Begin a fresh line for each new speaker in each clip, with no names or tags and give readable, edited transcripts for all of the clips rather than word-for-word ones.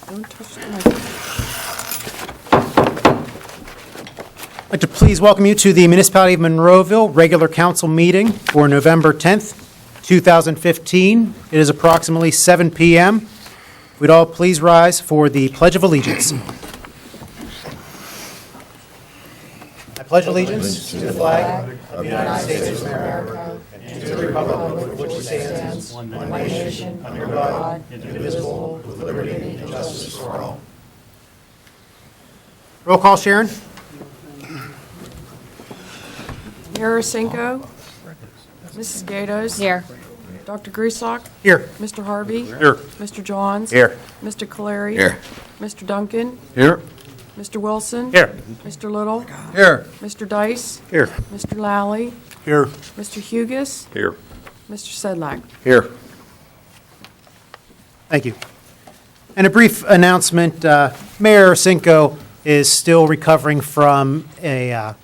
Don't touch the microphone.
I'd like to please welcome you to the Municipality of Monroeville regular council meeting for November 10th, 2015. It is approximately 7 p.m. We'd all please rise for the Pledge of Allegiance. I pledge allegiance to the flag of the United States of America and to the republic for which it stands, one nation, under God, indivisible, with liberty and justice for all. Roll call, Sharon.
Mayor Cinco. Mrs. Gatos.
Here.
Dr. Griesbach.
Here.
Mr. Harvey.
Here.
Mr. Johns.
Here.
Mr. Caleri.
Here.
Mr. Duncan.
Here.
Mr. Wilson.
Here.
Mr. Little.
Here.
Mr. Dice.
Here.
Mr. Lally.
Here.
Mr. Hugus.
Here.
Mr. Sedlak.
Here.
Thank you. And a brief announcement, Mayor Cinco is still recovering from a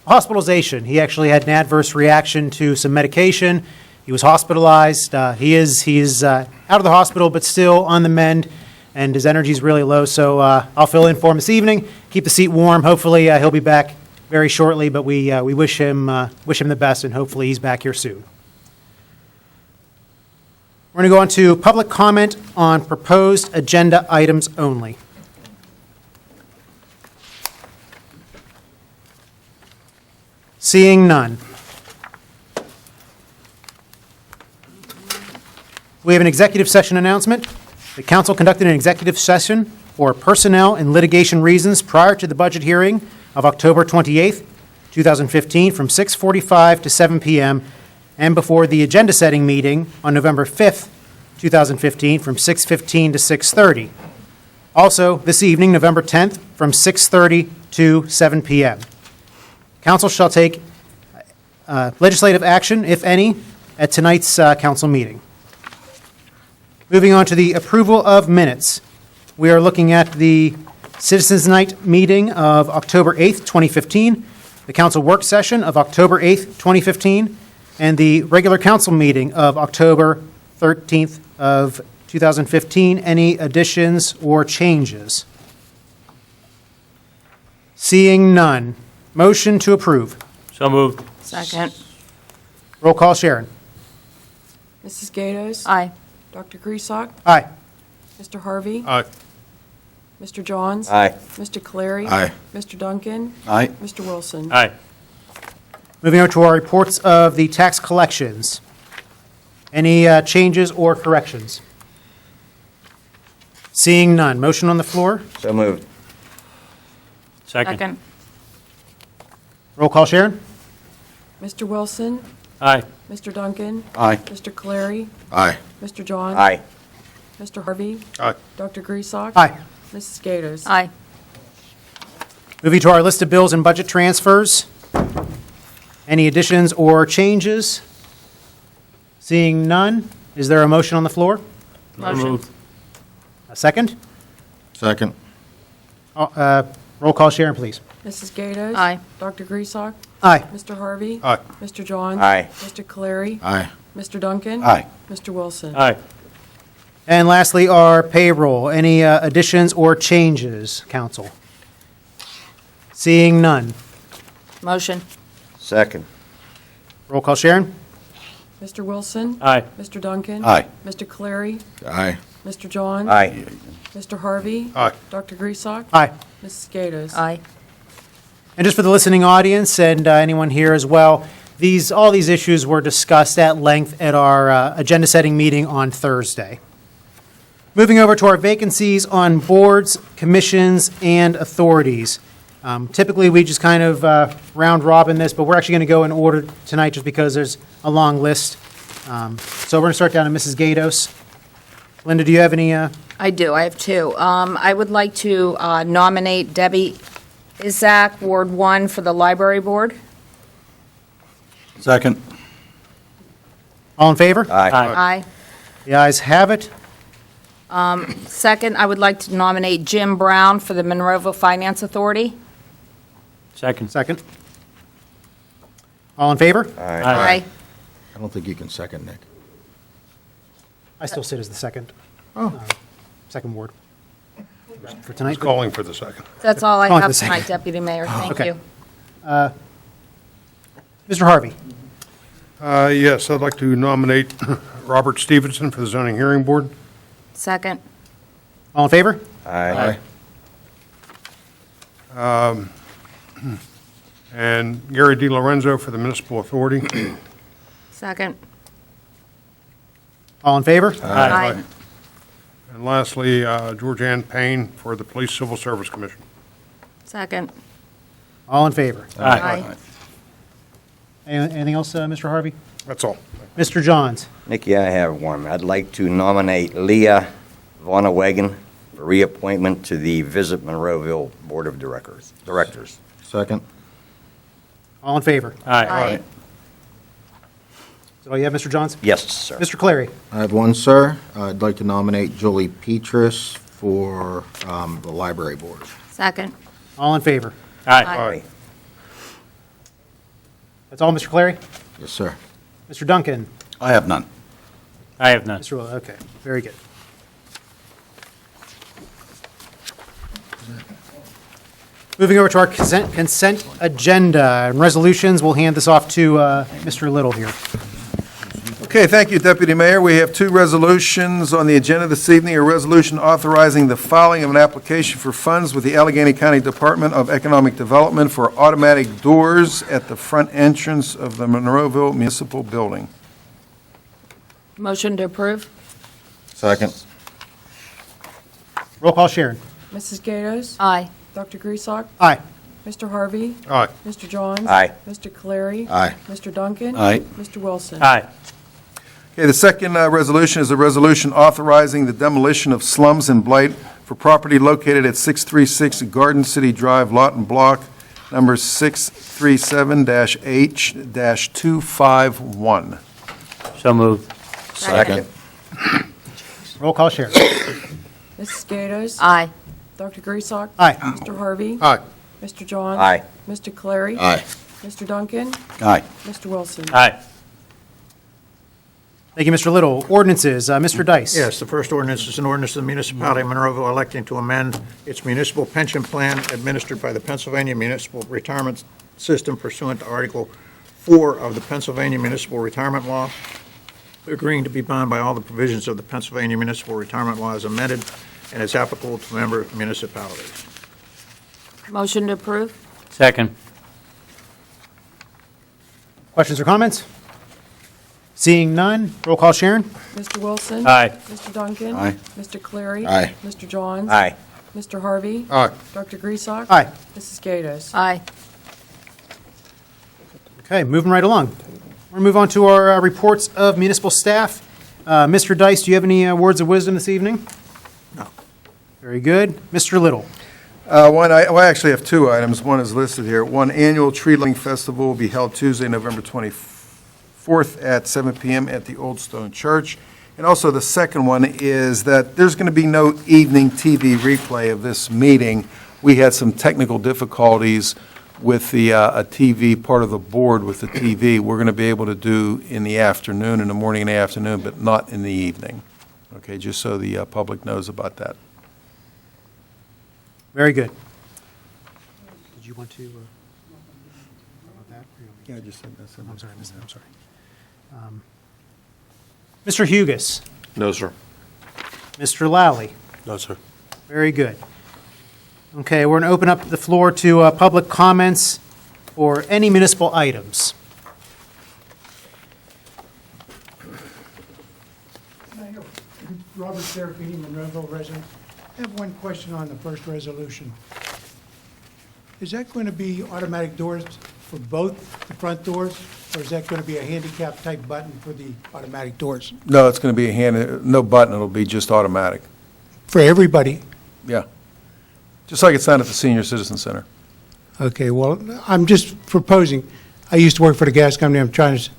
hospitalization. He actually had an adverse reaction to some medication. He was hospitalized. He is out of the hospital, but still on the mend, and his energy is really low. So I'll fill in for him this evening. Keep the seat warm. Hopefully he'll be back very shortly. But we wish him the best, and hopefully he's back here soon. We're going to go on to public comment on proposed agenda items only. Seeing none. We have an executive session announcement. The council conducted an executive session for personnel and litigation reasons prior to the budget hearing of October 28th, 2015, from 6:45 to 7 p.m., and before the agenda-setting meeting on November 5th, 2015, from 6:15 to 6:30. Also, this evening, November 10th, from 6:30 to 7 p.m. Council shall take legislative action, if any, at tonight's council meeting. Moving on to the approval of minutes. We are looking at the Citizens Night meeting of October 8th, 2015, the council work session of October 8th, 2015, and the regular council meeting of October 13th of 2015. Any additions or changes? Seeing none. Motion to approve.
So moved.
Second.
Roll call, Sharon.
Mrs. Gatos.
Aye.
Dr. Griesbach.
Aye.
Mr. Harvey.
Aye.
Mr. Johns.
Aye.
Mr. Caleri.
Aye.
Mr. Duncan.
Aye.
Mr. Wilson.
Aye.
Moving on to our reports of the tax collections. Any changes or corrections? Seeing none. Motion on the floor.
So moved.
Second.
Roll call, Sharon.
Mr. Wilson.
Aye.
Mr. Duncan.
Aye.
Mr. Caleri.
Aye.
Mr. Johns.
Aye.
Mr. Harvey.
Aye.
Dr. Griesbach.
Aye.
Mrs. Gatos.
Aye.
Moving to our list of bills and budget transfers. Any additions or changes? Seeing none. Is there a motion on the floor?
Motion.
A second?
Second.
Roll call, Sharon, please.
Mrs. Gatos.
Aye.
Dr. Griesbach.
Aye.
Mr. Harvey.
Aye.
Mr. Johns.
Aye.
Mr. Caleri.
Aye.
Mr. Duncan.
Aye.
Mr. Wilson.
Aye.
And lastly, our payroll. Any additions or changes, council? Seeing none.
Motion.
Second.
Roll call, Sharon.
Mr. Wilson.
Aye.
Mr. Duncan.
Aye.
Mr. Caleri.
Aye.
Mr. Johns.
Aye.
Mr. Harvey.
Aye.
Dr. Griesbach.
Aye.
Mrs. Gatos.
Aye.
And just for the listening audience and anyone here as well, all these issues were discussed at length at our agenda-setting meeting on Thursday. Moving over to our vacancies on boards, commissions, and authorities. Typically, we just kind of round robin this, but we're actually going to go in order tonight just because there's a long list. So we're going to start down to Mrs. Gatos. Linda, do you have any?
I do. I have two. I would like to nominate Debbie Isaac, Ward 1, for the library board.
Second.
All in favor?
Aye.
The ayes have it.
Second, I would like to nominate Jim Brown for the Monroeville Finance Authority.
Second.
Second. All in favor?
Aye.
I don't think you can second, Nick.
I still sit as the second. Second ward. for tonight.
Calling for the second.
That's all I
Hold on
have
a second.
tonight, Deputy Mayor. Thank
Okay.
you.
Mr. Harvey.
Yes, I'd like to nominate Robert Stevenson for the zoning hearing board.
Second.
All in favor?
Aye.
And Gary DiLorenzo for the municipal authority.
Second.
All in favor?
Aye.
And lastly, Georgianne Payne for the Police Civil Service Commission.
Second.
All in favor?
Aye.
Anything else, Mr. Harvey?
That's all.
Mr. Johns.
Nikki, I have one. I'd like to nominate Leah Vonnewagen for reappointment to the Visit Monroeville Board of Directors.
Second.
All in favor?
Aye.
Is that all you have, Mr. Johns?
Yes, sir.
Mr. Clary.
I have one, sir. I'd like to nominate Julie Petrus for the library board.
Second.
All in favor?
Aye.
That's all, Mr. Clary?
Yes, sir.
Mr. Duncan?
I have none.
I have none.
Mr. Willow, okay, very good. Moving over to our consent agenda and resolutions, we'll hand this off to Mr. Little here.
Okay, thank you, Deputy Mayor. We have two resolutions on the agenda this evening. A resolution authorizing the filing of an application for funds with the Allegheny County Department of Economic Development for automatic doors at the front entrance of the Monroeville Municipal Building.
Motion to approve?
Second.
Roll call, Sharon.
Mrs. Gatos?
Aye.
Dr. Griesbach?
Aye.
Mr. Harvey?
Aye.
Mr. Johns?
Aye.
Mr. Clary?
Aye.
Mr. Duncan?
Aye.
Mr. Wilson?
Aye.
Okay, the second resolution is a resolution authorizing the demolition of slums and blight for property located at 636 Garden City Drive, Lot and Block, number 637-H-251.
So moved.
Second.
Roll call, Sharon.
Mrs. Gatos?
Aye.
Dr. Griesbach?
Aye.
Mr. Harvey?
Aye.
Mr. Johns?
Aye.
Mr. Clary?
Aye.
Mr. Duncan?
Aye.
Mr. Wilson?
Aye.
Thank you, Mr. Little. Ordinances, Mr. Dice.
Yes, the first ordinance is an ordinance of the municipality of Monroeville electing to amend its municipal pension plan administered by the Pennsylvania Municipal Retirement System pursuant to Article 4 of the Pennsylvania Municipal Retirement Law, agreeing to be bound by all the provisions of the Pennsylvania Municipal Retirement Law as amended and is applicable to member municipalities.
Motion to approve?
Second.
Questions or comments? Seeing none, roll call, Sharon.
Mr. Wilson?
Aye.
Mr. Duncan?
Aye.
Mr. Clary?
Aye.
Mr. Johns?
Aye.
Mr. Harvey?
Aye.
Dr. Griesbach?
Aye.
Mrs. Gatos?
Aye.
Okay, moving right along. We're going to move on to our reports of municipal staff. Mr. Dice, do you have any words of wisdom this evening?
No.
Very good. Mr. Little.
I actually have two items. One is listed here. One, annual tree lighting festival will be held Tuesday, November 24th at 7 p.m. at the Old Stone Church. And also the second one is that there's going to be no evening TV replay of this meeting. We had some technical difficulties with the a TV, part of the board with the TV. We're going to be able to do in the afternoon, in the morning and the afternoon, but not in the evening. Okay, just so the public knows about that.
Very good. Did you want to? About that?
Yeah, I just said that.
I'm sorry, I missed that. I'm sorry. Mr. Hugus.
No, sir.
Mr. Lally.
No, sir.
Very good. Okay, we're going to open up the floor to public comments for any municipal items.
Robert Serafini, Monroeville resident. I have one question on the first resolution. Is that going to be automatic doors for both the front doors, or is that going to be a handicap type button for the automatic doors?
No, it's going to be no button, it'll be just automatic.
For everybody?
Yeah. Just like it's done at the Senior Citizen Center.
Okay, well, I'm just proposing, I used to work for the gas company, I'm trying to,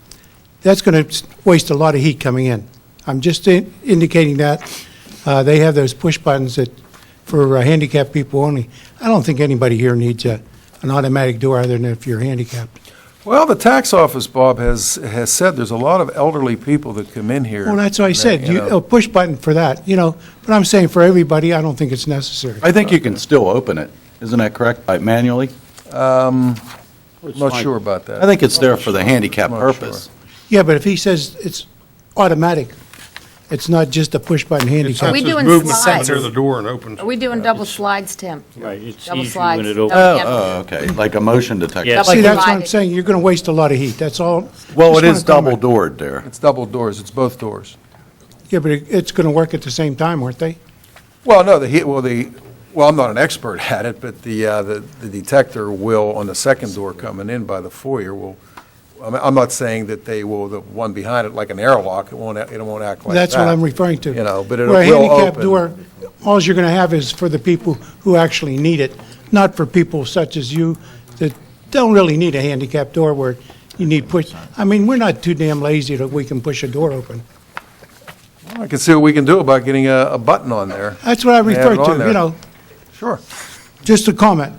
that's going to waste a lot of heat coming in. I'm just indicating that. They have those push buttons that, for handicapped people only. I don't think anybody here needs an automatic door other than if you're handicapped.
Well, the tax office, Bob, has said there's a lot of elderly people that come in here.
Well, that's what I said,
You know.
a push button for that, but I'm saying for everybody, I don't think it's necessary.
I think you can still open it. Isn't that correct, by manually?
I'm not sure about that.
I think it's there for the handicap
I'm not
purpose.
Yeah, but if he says it's automatic, it's not just a push button
It
handicap.
we
senses
doing
movement
slides?
near the door and opens.
Are we doing double slides, Tim?
Right, it's
Double
easy
slides.
when it opens.
Double-
Oh, okay, like a motion detector.
Yes.
Double
See, that's what I'm
divided.
saying, you're going to waste a lot of heat, that's all.
Well,
Just
it is
wanna comment.
double doored there.
It's double doors, it's both doors.
Yeah, but it's going to work at the same time, aren't they?
Well, no, well, I'm not an expert at it, but the detector will, on the second door coming in by the foyer, I'm not saying that they will, the one behind it, like an airlock, it won't act like that.
That's what I'm referring to.
But it
Where a
will
handicap
open.
door, all you're going to have is for the people who actually need it, not for people such as you that don't really need a handicap door where you need push. I mean, we're not too damn lazy that we can push a door open.
I can see what we can do about getting a button on there.
That's what I refer
it on
to,
there. Sure.
just a comment.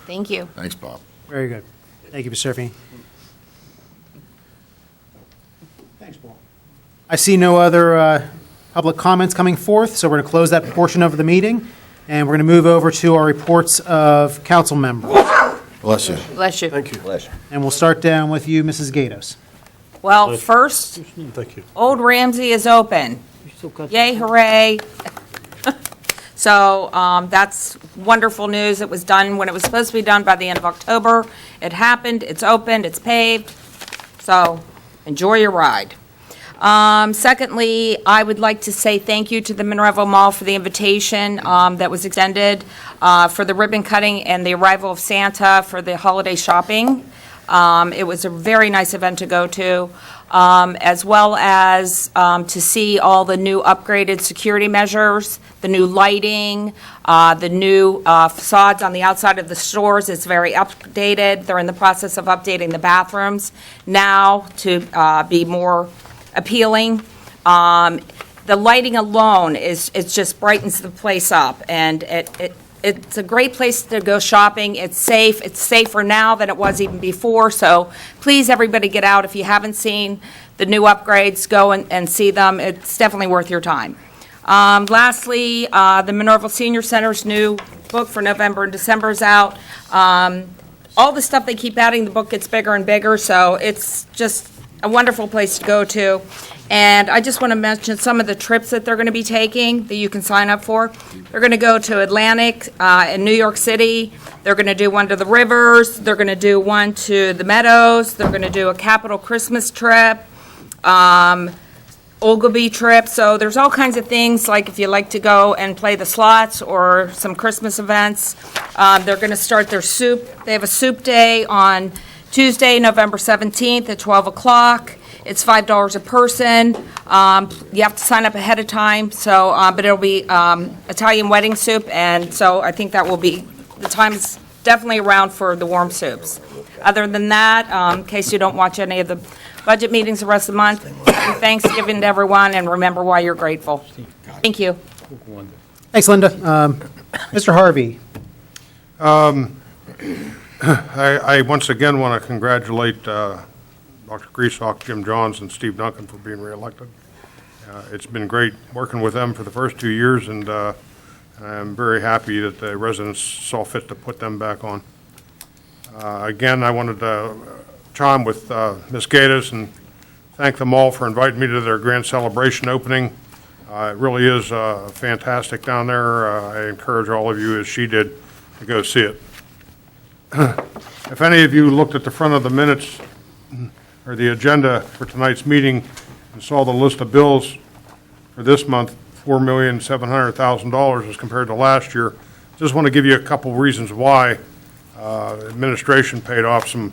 Thank you.
Thanks, Bob.
Very good. Thank you, Mr. Serafini.
Thanks, Paul.
I see no other public comments coming forth, so we're going to close that portion of the meeting, and we're going to move over to our reports of council members.
Bless you.
Bless you.
Bless you.
And we'll start down with you, Mrs. Gatos.
Well, first, Old Ramsey is open. Yay, hooray. So that's wonderful news. It was done when it was supposed to be done by the end of October. It happened, it's opened, it's paved. So enjoy your ride. Secondly, I would like to say thank you to the Monroeville Mall for the invitation that was extended for the ribbon cutting and the arrival of Santa for the holiday shopping. It was a very nice event to go to, as well as to see all the new upgraded security measures, the new lighting, the new facades on the outside of the stores. It's very updated. They're in the process of updating the bathrooms now to be more appealing. The lighting alone it just brightens the place up, and it's a great place to go shopping. It's safe. It's safer now than it was even before. So please, everybody, get out. If you haven't seen the new upgrades, go and see them. It's definitely worth your time. Lastly, the Monroeville Senior Center's new book for November and December is out. All the stuff they keep adding, the book gets bigger and bigger, so it's just a wonderful place to go to. And I just want to mention some of the trips that they're going to be taking that you can sign up for. They're going to go to Atlantic in New York City. They're going to do one to the rivers. They're going to do one to the Meadows. They're going to do a Capitol Christmas trip, Ogilvy trip. So there's all kinds of things, like if you like to go and play the slots or some Christmas events. They're going to start their soup. They have a soup day on Tuesday, November 17th at 12 o'clock. It's $5 a person. You have to sign up ahead of time, so, but it'll be Italian wedding soup, and so I think that will be, the time is definitely around for the warm soups. Other than that, in case you don't watch any of the budget meetings the rest of the month, happy Thanksgiving to everyone, and remember why you're grateful. Thank you.
Thanks, Linda. Mr. Harvey.
I once again want to congratulate Dr. Griesbach, Jim Johns, and Steve Duncan for being reelected. It's been great working with them for the first 2 years, and I'm very happy that the residents saw fit to put them back on. Again, I wanted to chime with Ms. Gatos and thank them all for inviting me to their grand celebration opening. It really is fantastic down there. I encourage all of you, as she did, to go see it. If any of you looked at the front of the minutes or the agenda for tonight's meeting and saw the list of bills for this month, $4,700,000 as compared to last year, just want to give you a couple reasons why. Administration paid off some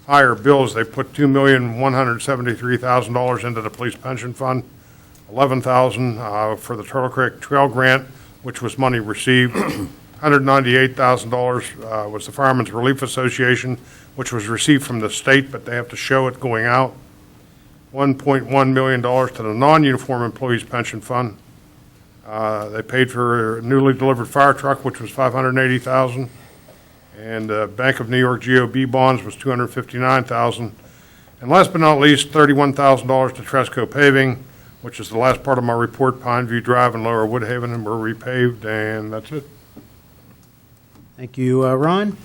higher bills. They put $2,173,000 into the police pension fund, $11,000 for the Turtle Creek Trail Grant, which was money received. $198,000 was the Firemen's Relief Association, which was received from the state, but they have to show it going out. $1.1 million to the non-uniform employees pension fund. They paid for a newly delivered fire truck, which was $580,000. And Bank of New York GOB bonds was $259,000. And last but not least, $31,000 to Tresco Paving, which is the last part of my report. Pine View Drive and Lower Woodhaven were repaved, and that's it.
Thank you, Ron.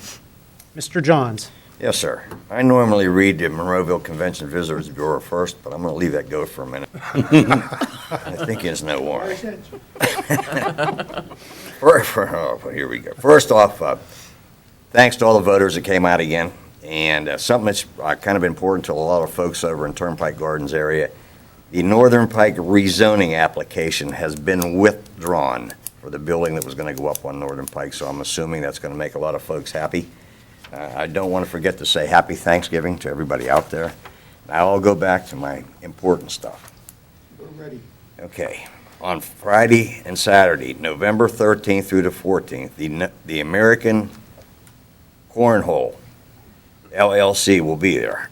Mr. Johns.
Yes, sir. I normally read the Monroeville Convention Visitors Bureau first, but I'm going to leave that go for a minute. I think it's no warrant. Here we go. First off, thanks to all the voters that came out again, and something that's kind of important to a lot of folks over in Turnpike Gardens area. The Northern Pike rezoning application has been withdrawn for the building that was going to go up on Northern Pike, so I'm assuming that's going to make a lot of folks happy. I don't want to forget to say happy Thanksgiving to everybody out there. Now I'll go back to my important stuff.
We're ready.
Okay. On Friday and Saturday, November 13th through the 14th, the American Cornhole LLC will be there.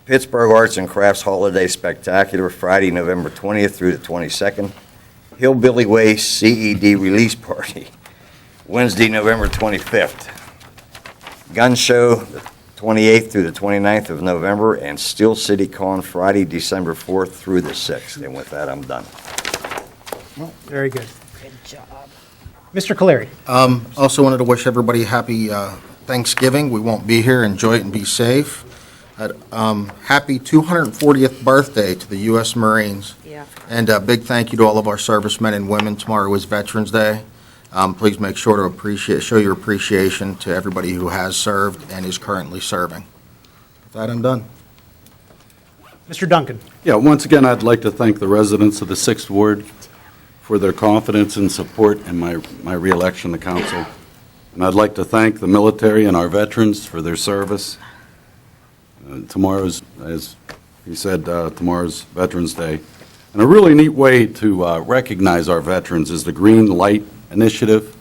Pittsburgh Arts and Crafts Holiday Spectacular, Friday, November 20th through the 22nd. Hillbilly Way CED Release Party, Wednesday, November 25th. Gun Show, the 28th through the 29th of November, and Steel City Con, Friday, December 4th through the 6th. And with that, I'm done.
Very good. Good job. Mr. Caleri.
Also wanted to wish everybody happy Thanksgiving. We won't be here. Enjoy it and be safe. Happy 240th birthday to the U.S. Marines.
Yeah.
And a big thank you to all of our servicemen and women. Tomorrow is Veterans Day. Please make sure to show your appreciation to everybody who has served and is currently serving. With that, I'm done.
Mr. Duncan.
Yeah, once again, I'd like to thank the residents of the 6th Ward for their confidence and support in my reelection to council. And I'd like to thank the military and our veterans for their service. Tomorrow's, as he said, tomorrow's Veterans Day. And a really neat way to recognize our veterans is the Green Light Initiative.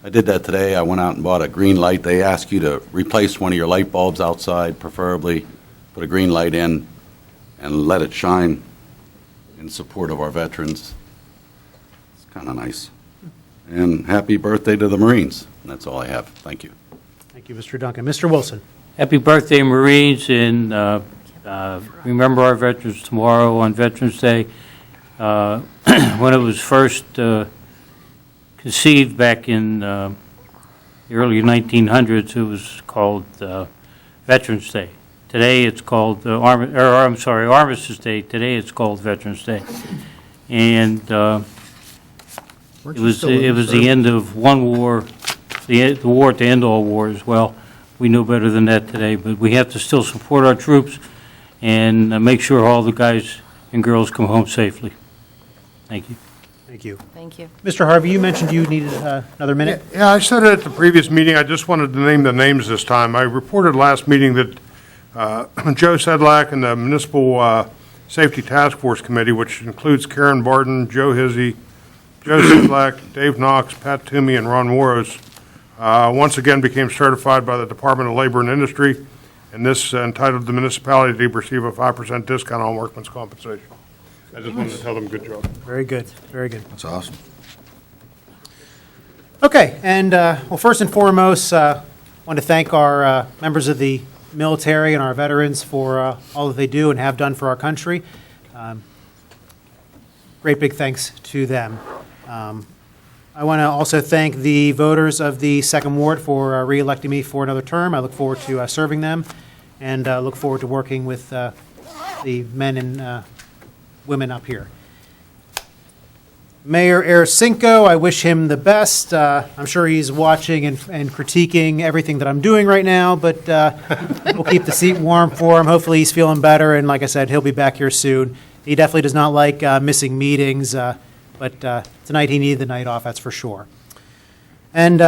I did that today. I went out and bought a green light. They ask you to replace one of your light bulbs outside, preferably put a green light in and let it shine in support of our veterans. It's kind of nice. And happy birthday to the Marines. That's all I have. Thank you.
Thank you, Mr. Duncan. Mr. Wilson.
Happy birthday, Marines, and remember our veterans tomorrow on Veterans Day. When it was first conceived back in the early 1900s, it was called Veterans Day. Today it's called Armistice Day. Today it's called Veterans Day. And it was the end of one war, the war to end all wars. Well, we know better than that today, but we have to still support our troops and make sure all the guys and girls come home safely. Thank you.
Thank you.
Thank you.
Mr. Harvey, you mentioned you needed another minute.
Yeah, I said it at the previous meeting. I just wanted to name the names this time. I reported last meeting that Joe Sedlak and the Municipal Safety Task Force Committee, which includes Karen Barton, Joe Hizzy, Joe Sedlak, Dave Knox, Pat Toomey, and Ron Moros, once again became certified by the Department of Labor and Industry, and this entitled the municipality to receive a 5% discount on workman's compensation. I just wanted to tell them good job.
Very good. Very good.
That's awesome.
Okay, and well, first and foremost, I want to thank our members of the military and our veterans for all that they do and have done for our country. Great big thanks to them. I want to also thank the voters of the 2nd Ward for re-electing me for another term. I look forward to serving them and look forward to working with the men and women up here. Mayor Aracinco, I wish him the best. I'm sure he's watching and critiquing everything that I'm doing right now, but we'll keep the seat warm for him. Hopefully he's feeling better, and like I said, he'll be back here soon. He definitely does not like missing meetings, but tonight he needed the night off, that's for sure. And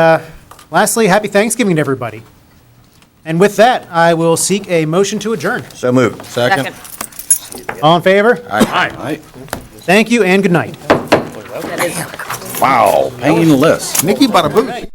lastly, happy Thanksgiving to everybody. And with that, I will seek a motion to adjourn.
So moved.
Second.
All in favor?
Aye.
Thank you and good night.
Wow, painless.
Mickey Bada Boosh.